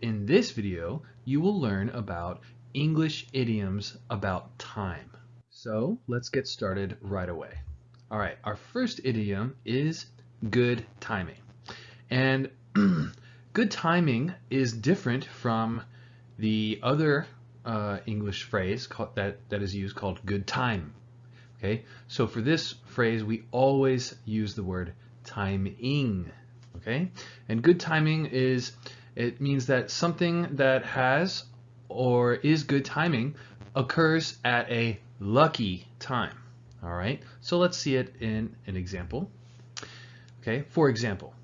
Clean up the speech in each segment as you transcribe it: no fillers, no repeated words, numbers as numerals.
In this video, you will learn about English idioms about time. So let's get started right away. All right, our first idiom is good timing. And good timing is different from the other English phrase that is used called good time. Okay, so for this phrase, we always use the word timing. Okay, and good timing it means that something that has or is good timing occurs at a lucky time. All right, so let's see it in an example. Okay, for example,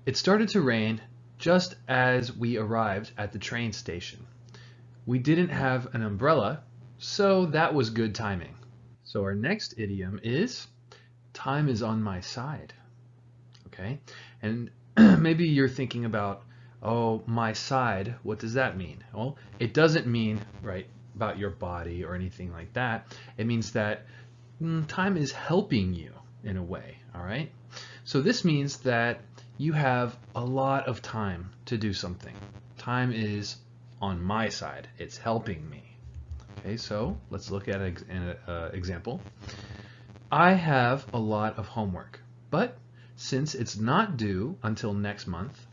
it started to rain just as we arrived at the train station. We didn't have an umbrella, so that was good timing. So our next idiom is time is on my side. Okay, and maybe you're thinking about, oh, my side, what does that mean? Well, it doesn't mean, right, about your body or anything like that. It means that time is helping you in a way, all right? So this means that you have a lot of time to do something. Time is on my side. It's helping me. Okay, so let's look at an example. I have a lot of homework, but since it's not due until next month,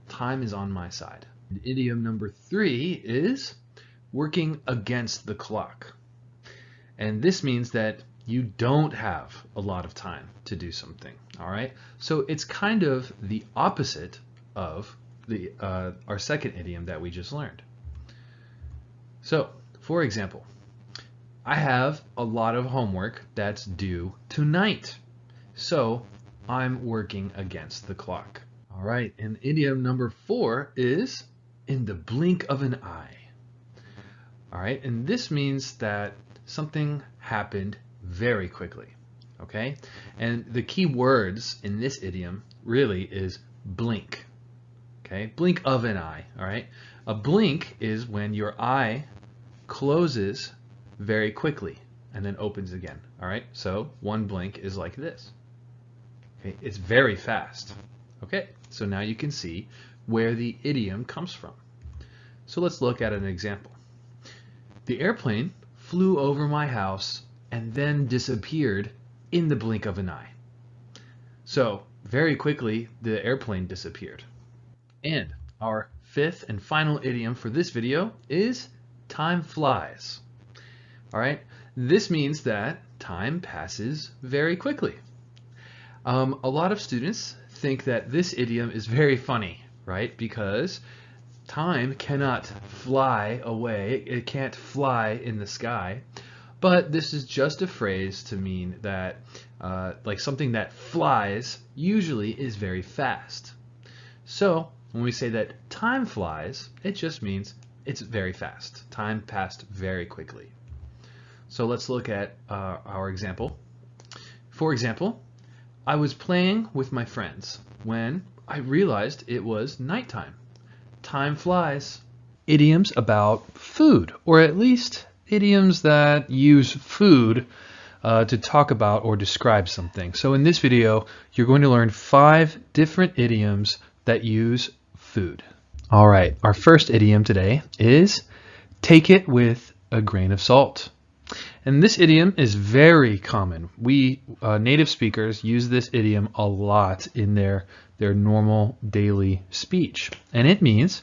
time is on my side. Idiom number 3 is working against the clock. And this means that you don't have a lot of time to do something, all right? So it's kind of the opposite of our second idiom that we just learned. So, for example, I have a lot of homework that's due tonight. So I'm working against the clock. All right, and idiom number 4 is in the blink of an eye. All right, and this means that something happened very quickly, okay? And the key words in this idiom really is blink, okay? Blink of an eye, all right? A blink is when your eye closes very quickly and then opens again, all right? So one blink is like this, okay? It's very fast. Okay, so now you can see where the idiom comes from. So let's look at an example. The airplane flew over my house and then disappeared in the blink of an eye. So very quickly, the airplane disappeared. And our fifth and final idiom for this video is time flies. All right, this means that time passes very quickly. A lot of students think that this idiom is very funny, right? Because time cannot fly away. It can't fly in the sky. But this is just a phrase to mean that like something that flies usually is very fast. So when we say that time flies, it just means it's very fast. Time passed very quickly. So let's look at our example. For example, I was playing with my friends when I realized it was nighttime. Time flies. Idioms about food, or at least idioms that use food to talk about or describe something. So in this video, you're going to learn 5 different idioms that use food. All right, our first idiom today is take it with a grain of salt. And this idiom is very common. We native speakers use this idiom a lot in their normal daily speech. And it means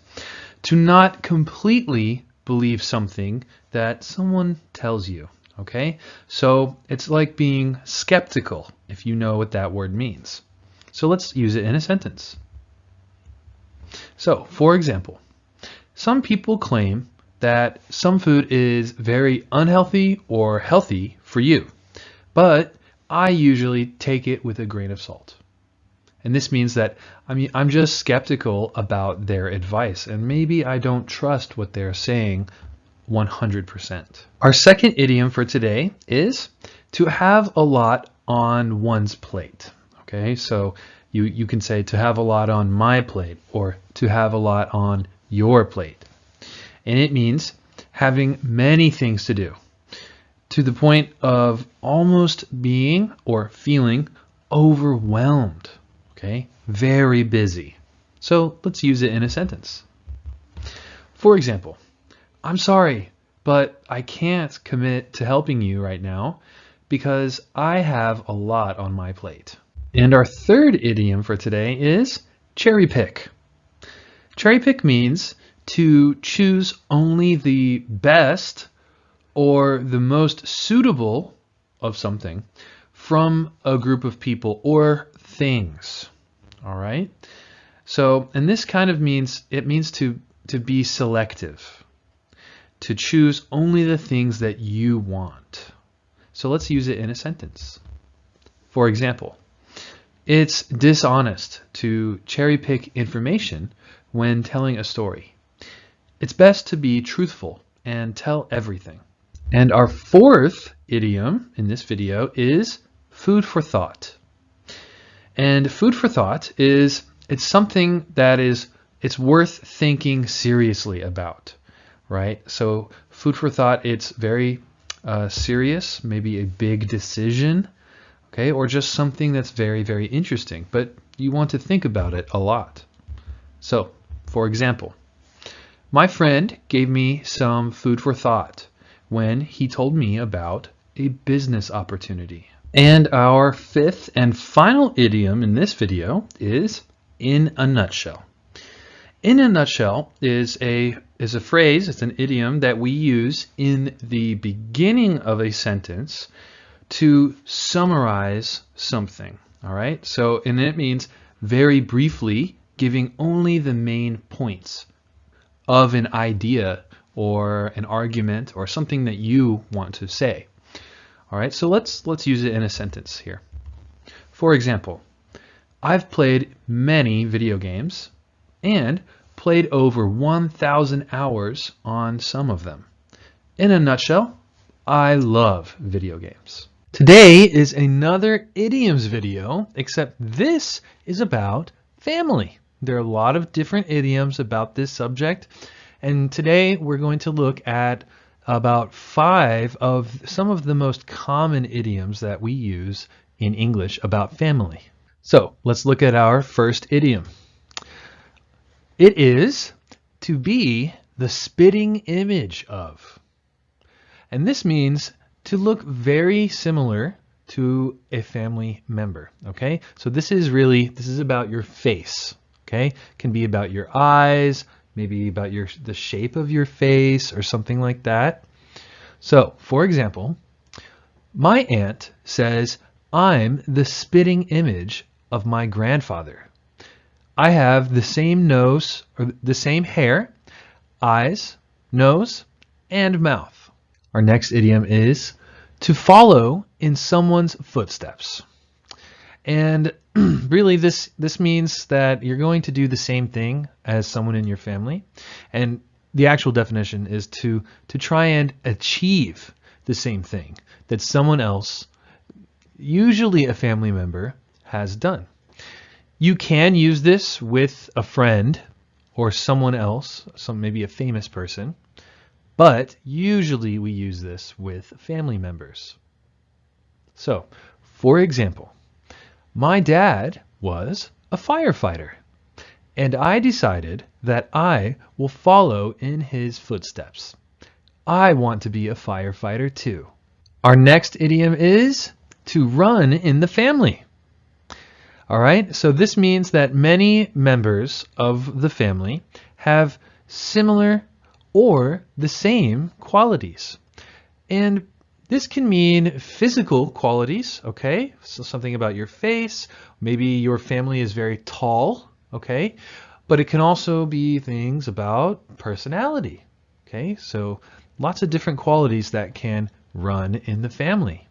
to not completely believe something that someone tells you. Okay? So it's like being skeptical, if you know what that word means. So let's use it in a sentence. So, for example, some people claim that some food is very unhealthy or healthy for you, but I usually take it with a grain of salt. And this means that I'm just skeptical about their advice, and maybe I don't trust what they're saying 100%. Our second idiom for today is to have a lot on one's plate. Okay, so you can say to have a lot on my plate or to have a lot on your plate. And it means having many things to do, to the point of almost being or feeling overwhelmed, okay? Very busy. So let's use it in a sentence. For example, I'm sorry, but I can't commit to helping you right now because I have a lot on my plate. And our third idiom for today is cherry pick. Cherry pick means to choose only the best or the most suitable of something from a group of people or things. All right? So, and this kind of means, it means to be selective, to choose only the things that you want. So let's use it in a sentence. For example, it's dishonest to cherry pick information when telling a story. It's best to be truthful and tell everything. And our fourth idiom in this video is food for thought. And food for thought is, it's something that it's worth thinking seriously about, right? So food for thought, it's very serious, maybe a big decision, okay, or just something that's very, very interesting, but you want to think about it a lot. So, for example, my friend gave me some food for thought when he told me about a business opportunity. And our fifth and final idiom in this video is in a nutshell. In a nutshell is a phrase, it's an idiom that we use in the beginning of a sentence to summarize something. All right? So, and it means very briefly giving only the main points of an idea or an argument or something that you want to say. All right, so let's use it in a sentence here. For example, I've played many video games and played over 1,000 hours on some of them. In a nutshell, I love video games. Today is another idioms video, except this is about family. There are a lot of different idioms about this subject, and today we're going to look at about 5 of some of the most common idioms that we use in English about family. So let's look at our first idiom. It is to be the spitting image of. And this means to look very similar to a family member, okay? So this is about your face, okay? It can be about your eyes, maybe about the shape of your face or something like that. So, for example, my aunt says, I'm the spitting image of my grandfather. I have the same nose, or the same hair, eyes, nose, and mouth. Our next idiom is to follow in someone's footsteps. And really this means that you're going to do the same thing as someone in your family. And the actual definition is to try and achieve the same thing that someone else, usually a family member, has done. You can use this with a friend or someone else, maybe a famous person, but usually we use this with family members. So, for example, my dad was a firefighter, and I decided that I will follow in his footsteps. I want to be a firefighter too. Our next idiom is to run in the family. All right, so this means that many members of the family have similar or the same qualities. And this can mean physical qualities, okay? So something about your face, maybe your family is very tall, okay? But it can also be things about personality, okay? So lots of different qualities that can run in the family.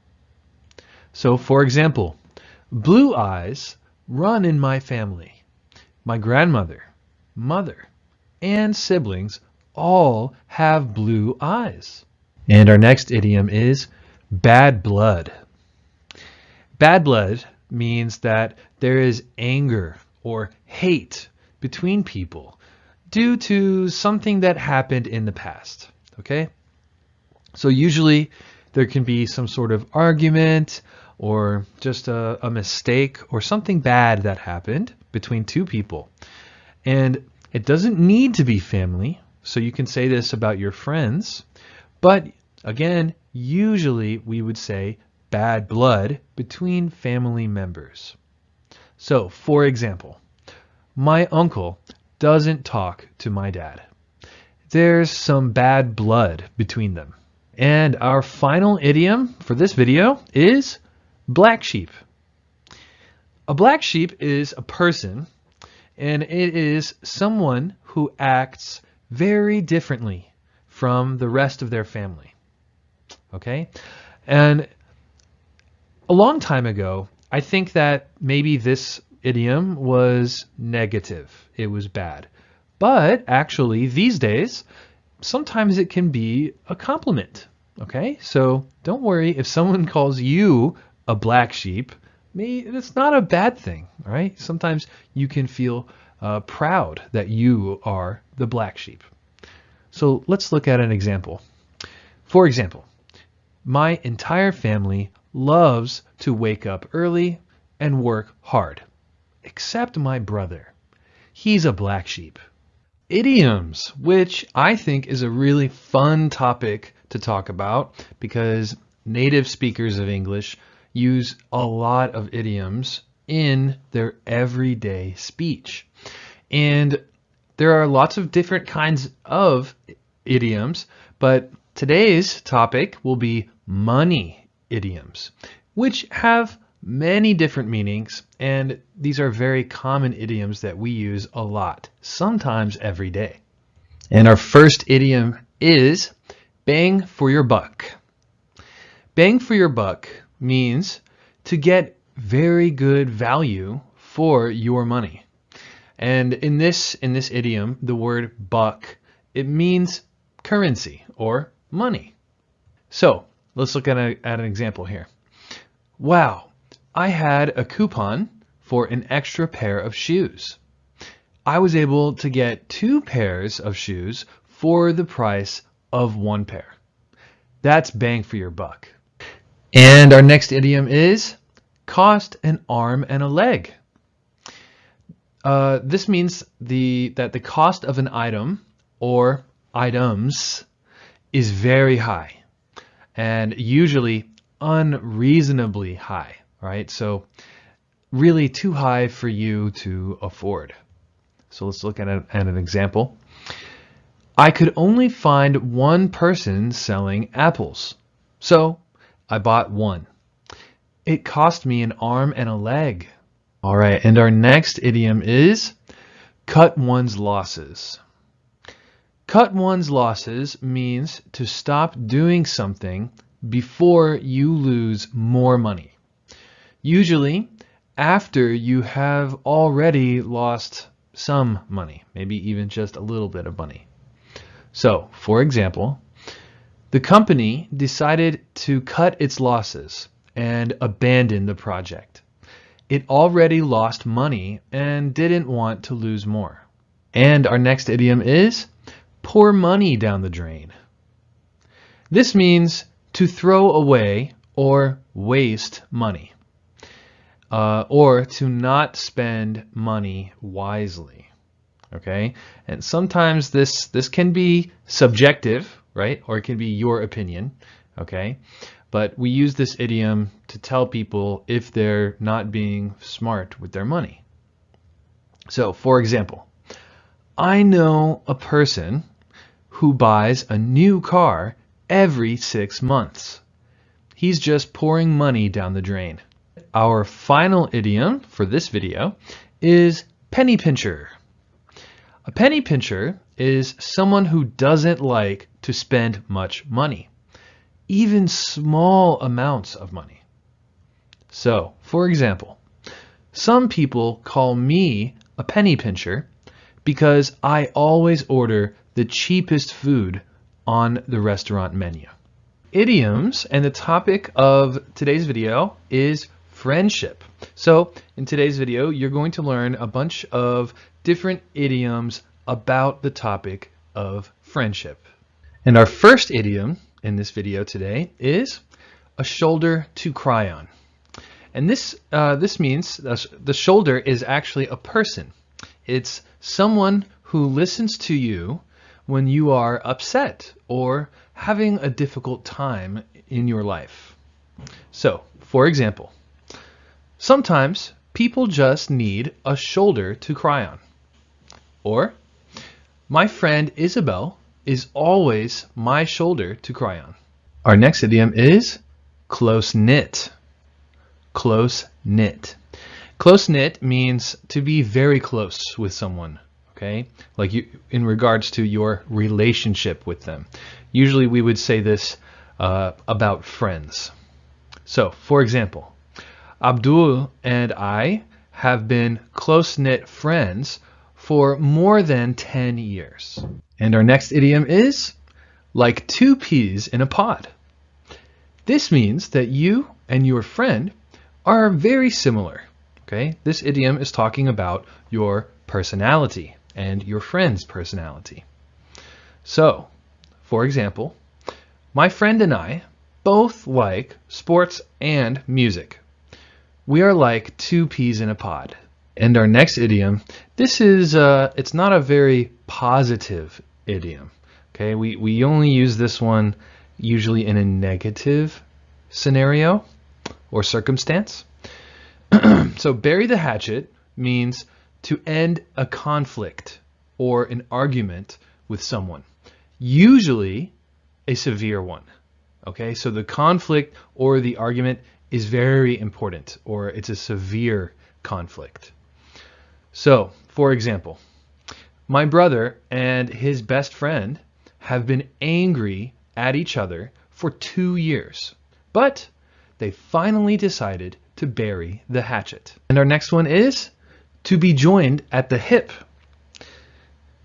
So for example, blue eyes run in my family. My grandmother, mother, and siblings all have blue eyes. And our next idiom is bad blood. Bad blood means that there is anger or hate between people due to something that happened in the past, okay? So usually there can be some sort of argument or just a mistake or something bad that happened between two people. And it doesn't need to be family, So you can say this about your friends, but again, usually we would say bad blood between family members. So, for example, my uncle doesn't talk to my dad. There's some bad blood between them. And our final idiom for this video is black sheep. A black sheep is a person, and it is someone who acts very differently from the rest of their family. Okay? And a long time ago, I think that maybe this idiom was negative. It was bad. But actually, these days, sometimes it can be a compliment. Okay? So don't worry if someone calls you a black sheep. It's not a bad thing. All right? Sometimes you can feel proud that you are the black sheep. So let's look at an example. For example, my entire family loves to wake up early and work hard, except my brother. He's a black sheep. Idioms, which I think is a really fun topic to talk about because native speakers of English use a lot of idioms in their everyday speech. And there are lots of different kinds of idioms, but today's topic will be money idioms, which have many different meanings, and these are very common idioms that we use a lot, sometimes every day. And our first idiom is bang for your buck. Bang for your buck means to get very good value for your money. And in this idiom, the word buck, it means currency or money. So let's look at an example here. Wow, I had a coupon for an extra pair of shoes. I was able to get 2 pairs of shoes for the price of 1 pair. That's bang for your buck. And our next idiom is cost an arm and a leg. This means that the cost of an item or items is very high and usually unreasonably high, right? So really too high for you to afford. So let's look at an example. I could only find one person selling apples, so I bought one. It cost me an arm and a leg. All right, and our next idiom is cut one's losses. Cut one's losses means to stop doing something before you lose more money. Usually after you have already lost some money, maybe even just a little bit of money. So, for example, the company decided to cut its losses and abandon the project. It already lost money and didn't want to lose more. And our next idiom is pour money down the drain. This means to throw away or waste money, or to not spend money wisely. Okay, and sometimes this can be subjective, right? Or it can be your opinion. Okay, but we use this idiom to tell people if they're not being smart with their money. So, for example, I know a person who buys a new car every 6 months. He's just pouring money down the drain. Our final idiom for this video is penny pincher. A penny pincher is someone who doesn't like to spend much money, even small amounts of money. So, for example, some people call me a penny pincher because I always order the cheapest food on the restaurant menu. Idioms, and the topic of today's video is friendship. So in today's video, you're going to learn a bunch of different idioms about the topic of friendship. And our first idiom in this video today is a shoulder to cry on. And this means the shoulder is actually a person. It's someone who listens to you when you are upset or having a difficult time in your life. So, for example, sometimes people just need a shoulder to cry on. Or, my friend Isabel is always my shoulder to cry on. Our next idiom is close-knit. Close-knit. Close-knit means to be very close with someone, okay? Like in regards to your relationship with them. Usually we would say this about friends. So, for example, Abdul and I have been close-knit friends for more than 10 years. And our next idiom is like two peas in a pod. This means that you and your friend are very similar. Okay? This idiom is talking about your personality and your friend's personality. So, for example, my friend and I both like sports and music. We are like two peas in a pod. And our next idiom, this is, it's not a very positive idiom. Okay, we only use this one usually in a negative scenario or circumstance. So bury the hatchet means to end a conflict or an argument with someone, usually a severe one. Okay, so the conflict or the argument is very important, or it's a severe conflict. So, for example, my brother and his best friend have been angry at each other for 2 years, but they finally decided to bury the hatchet. And our next one is to be joined at the hip.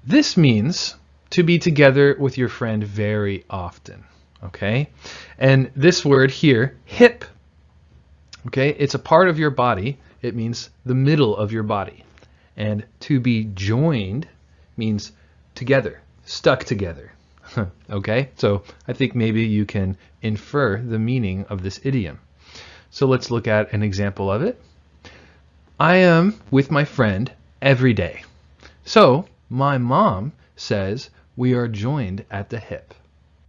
This means to be together with your friend very often, okay? And this word here, hip, okay, it's a part of your body. It means the middle of your body. And to be joined means together, stuck together. Okay, so I think maybe you can infer the meaning of this idiom. So let's look at an example of it. I am with my friend every day. So my mom says we are joined at the hip.